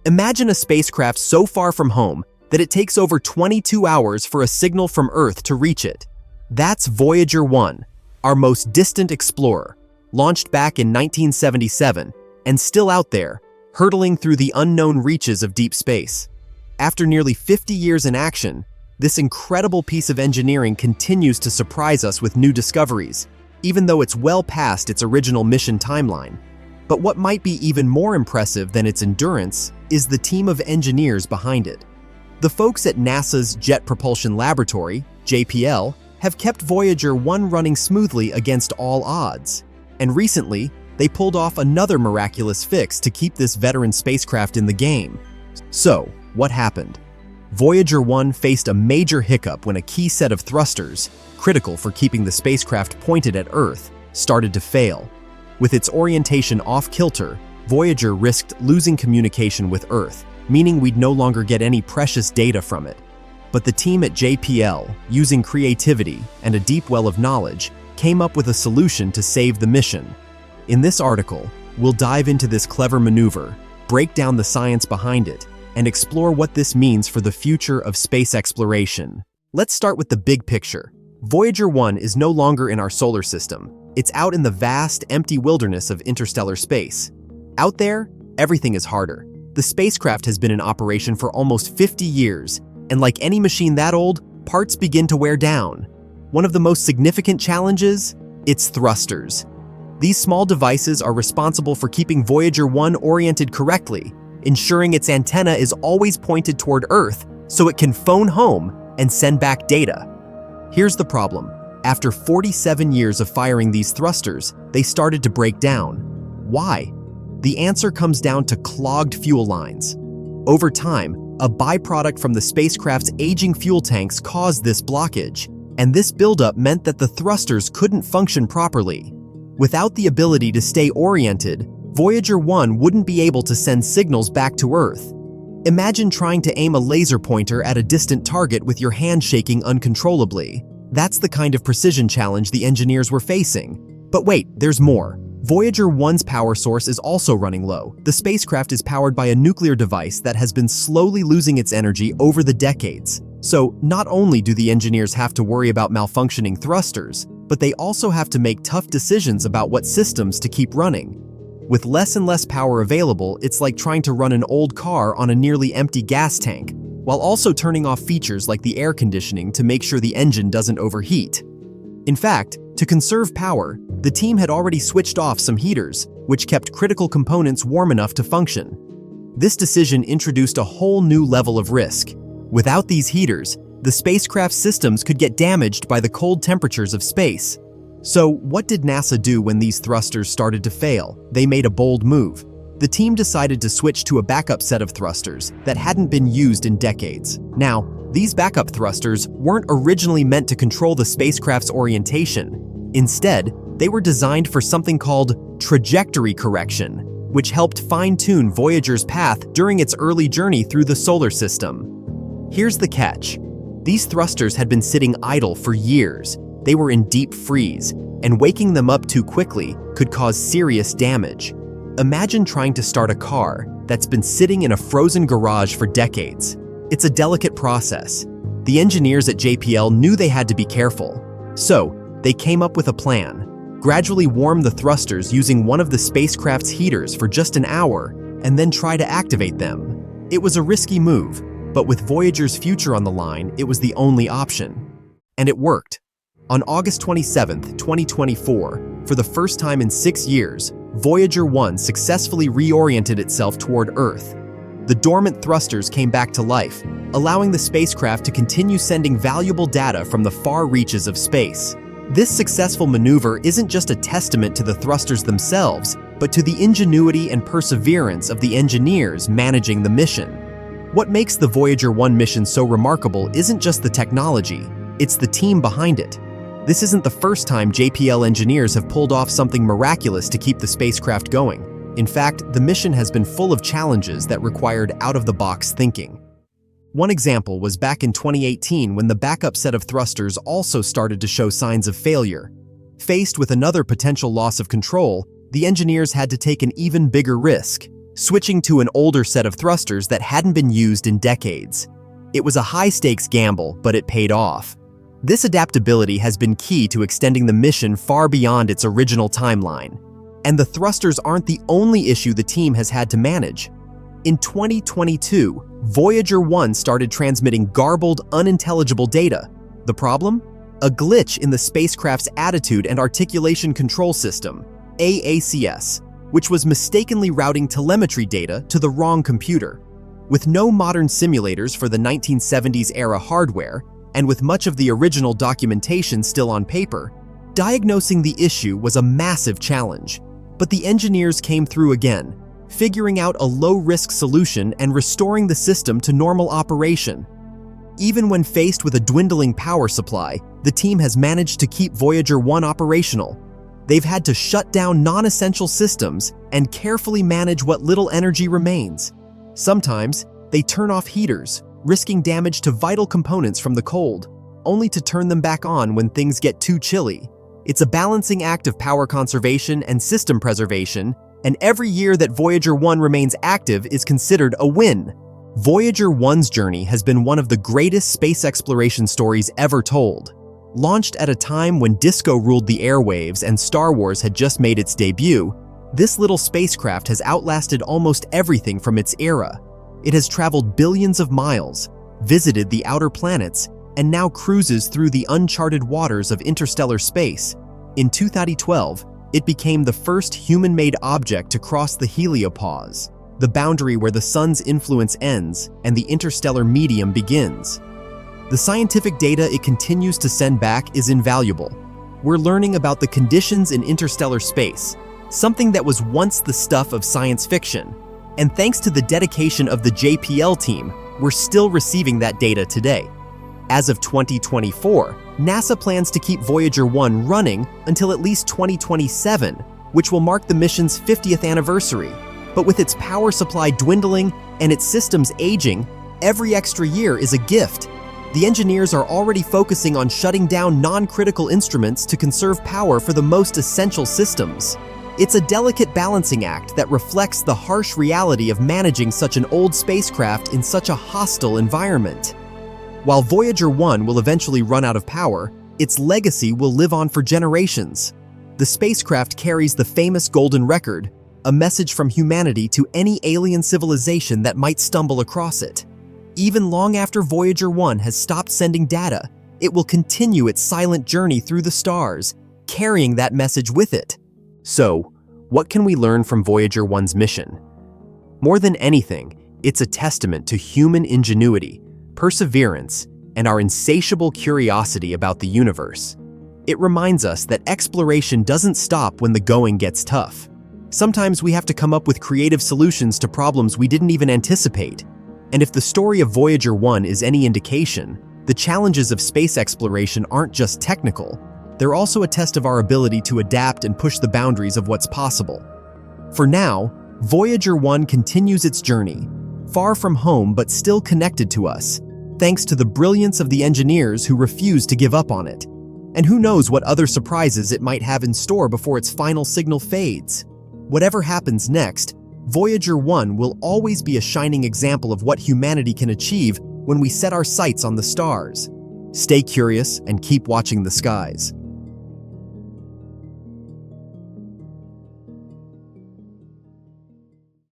Imagine a spacecraft so far from home that it takes over 22 hours for a signal from Earth to reach it. That's Voyager 1, our most distant explorer, launched back in 1977 and still out there, hurtling through the unknown reaches of deep space. After nearly 50 years in action, this incredible piece of engineering continues to surprise us with new discoveries, even though it's well past its original mission timeline. But what might be even more impressive than its endurance is the team of engineers behind it. The folks at NASA's Jet Propulsion Laboratory, JPL, have kept Voyager 1 running smoothly against all odds. And recently, they pulled off another miraculous fix to keep this veteran spacecraft in the game. So, what happened? Voyager 1 faced a major hiccup when a key set of thrusters, critical for keeping the spacecraft pointed at Earth, started to fail. With its orientation off-kilter, Voyager risked losing communication with Earth, meaning we'd no longer get any precious data from it. But the team at JPL, using creativity and a deep well of knowledge, came up with a solution to save the mission. In this article, we'll dive into this clever maneuver, break down the science behind it, and explore what this means for the future of space exploration. Let's start with the big picture. Voyager 1 is no longer in our solar system. It's out in the vast, empty wilderness of interstellar space. Out there, everything is harder. The spacecraft has been in operation for almost 50 years, and like any machine that old, parts begin to wear down. One of the most significant challenges? Its thrusters. These small devices are responsible for keeping Voyager 1 oriented correctly, ensuring its antenna is always pointed toward Earth so it can phone home and send back data. Here's the problem. After 47 years of firing these thrusters, they started to break down. Why? The answer comes down to clogged fuel lines. Over time, a byproduct from the spacecraft's aging fuel tanks caused this blockage, and this buildup meant that the thrusters couldn't function properly. Without the ability to stay oriented, Voyager 1 wouldn't be able to send signals back to Earth. Imagine trying to aim a laser pointer at a distant target with your hand shaking uncontrollably. That's the kind of precision challenge the engineers were facing. But wait, there's more. Voyager 1's power source is also running low. The spacecraft is powered by a nuclear device that has been slowly losing its energy over the decades. So, not only do the engineers have to worry about malfunctioning thrusters, but they also have to make tough decisions about what systems to keep running. With less and less power available, it's like trying to run an old car on a nearly empty gas tank, while also turning off features like the air conditioning to make sure the engine doesn't overheat. In fact, to conserve power, the team had already switched off some heaters, which kept critical components warm enough to function. This decision introduced a whole new level of risk. Without these heaters, the spacecraft's systems could get damaged by the cold temperatures of space. So, what did NASA do when these thrusters started to fail? They made a bold move. The team decided to switch to a backup set of thrusters that hadn't been used in decades. Now, these backup thrusters weren't originally meant to control the spacecraft's orientation. Instead, they were designed for something called trajectory correction, which helped fine-tune Voyager's path during its early journey through the solar system. Here's the catch. These thrusters had been sitting idle for years. They were in deep freeze, and waking them up too quickly could cause serious damage. Imagine trying to start a car that's been sitting in a frozen garage for decades. It's a delicate process. The engineers at JPL knew they had to be careful. So, they came up with a plan. Gradually warm the thrusters using one of the spacecraft's heaters for just an hour, and then try to activate them. It was a risky move, but with Voyager's future on the line, it was the only option. And it worked. On August 27, 2024, for the first time in 6 years, Voyager 1 successfully reoriented itself toward Earth. The dormant thrusters came back to life, allowing the spacecraft to continue sending valuable data from the far reaches of space. This successful maneuver isn't just a testament to the thrusters themselves, but to the ingenuity and perseverance of the engineers managing the mission. What makes the Voyager 1 mission so remarkable isn't just the technology, it's the team behind it. This isn't the first time JPL engineers have pulled off something miraculous to keep the spacecraft going. In fact, the mission has been full of challenges that required out-of-the-box thinking. One example was back in 2018 when the backup set of thrusters also started to show signs of failure. Faced with another potential loss of control, the engineers had to take an even bigger risk. switching to an older set of thrusters that hadn't been used in decades. It was a high-stakes gamble, but it paid off. This adaptability has been key to extending the mission far beyond its original timeline. And the thrusters aren't the only issue the team has had to manage. In 2022, Voyager 1 started transmitting garbled, unintelligible data. The problem? A glitch in the spacecraft's attitude and articulation control system, AACS, which was mistakenly routing telemetry data to the wrong computer. With no modern simulators for the 1970s-era hardware, and with much of the original documentation still on paper, diagnosing the issue was a massive challenge. But the engineers came through again, figuring out a low-risk solution and restoring the system to normal operation. Even when faced with a dwindling power supply, the team has managed to keep Voyager 1 operational. They've had to shut down non-essential systems and carefully manage what little energy remains. Sometimes, they turn off heaters, risking damage to vital components from the cold, only to turn them back on when things get too chilly. It's a balancing act of power conservation and system preservation, and every year that Voyager 1 remains active is considered a win. Voyager 1's journey has been one of the greatest space exploration stories ever told. Launched at a time when disco ruled the airwaves and Star Wars had just made its debut, this little spacecraft has outlasted almost everything from its era. It has traveled billions of miles, visited the outer planets, and now cruises through the uncharted waters of interstellar space. In 2012, it became the first human-made object to cross the heliopause, the boundary where the sun's influence ends and the interstellar medium begins. The scientific data it continues to send back is invaluable. We're learning about the conditions in interstellar space, something that was once the stuff of science fiction. And thanks to the dedication of the JPL team, we're still receiving that data today. As of 2024, NASA plans to keep Voyager 1 running until at least 2027, which will mark the mission's 50th anniversary. But with its power supply dwindling and its systems aging, every extra year is a gift. The engineers are already focusing on shutting down non-critical instruments to conserve power for the most essential systems. It's a delicate balancing act that reflects the harsh reality of managing such an old spacecraft in such a hostile environment. While Voyager 1 will eventually run out of power, its legacy will live on for generations. The spacecraft carries the famous golden record, a message from humanity to any alien civilization that might stumble across it. Even long after Voyager 1 has stopped sending data, it will continue its silent journey through the stars, carrying that message with it. So, what can we learn from Voyager 1's mission? More than anything, it's a testament to human ingenuity, perseverance, and our insatiable curiosity about the universe. It reminds us that exploration doesn't stop when the going gets tough. Sometimes we have to come up with creative solutions to problems we didn't even anticipate. And if the story of Voyager 1 is any indication, the challenges of space exploration aren't just technical, they're also a test of our ability to adapt and push the boundaries of what's possible. For now, Voyager 1 continues its journey, far from home but still connected to us, thanks to the brilliance of the engineers who refuse to give up on it. And who knows what other surprises it might have in store before its final signal fades. Whatever happens next, Voyager 1 will always be a shining example of what humanity can achieve when we set our sights on the stars. Stay curious and keep watching the skies.